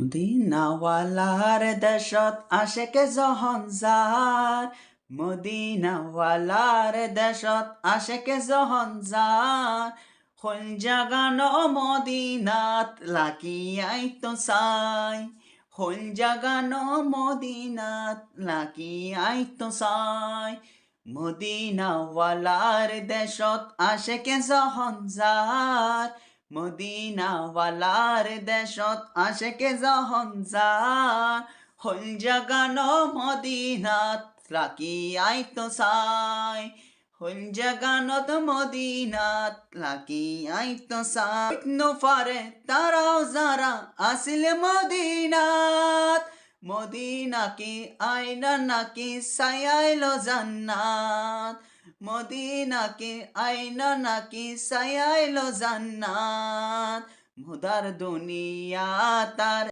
মদিনাওয়ালার দেশত আশেকে জহন যার, মদিনাওয়ালার দেশত আশেকে জহন যার, হল জাগানো মদিনাত লাকিয়াই তো চাই, হল জাগানো মদিনাত লাকিয়াই তো চাই। মদিনাওয়ালার দেশত আশেকে জহন যার, মদিনাওয়ালার দেশত আশেকে জহন যার, হল জাগানো মদিনাত লাকি আইতো চাই, হল জাগানত মদিনাত লাকি আইতো চাই। নুফারে তারাও যারা আসিল মদিনাত, মদিনা কি আইনা নাকি সায়াইলো জান্নাত, মদিনা কি আইনা নাকি সায়াইলো জান্নাত। মুদার দুনিয়া তার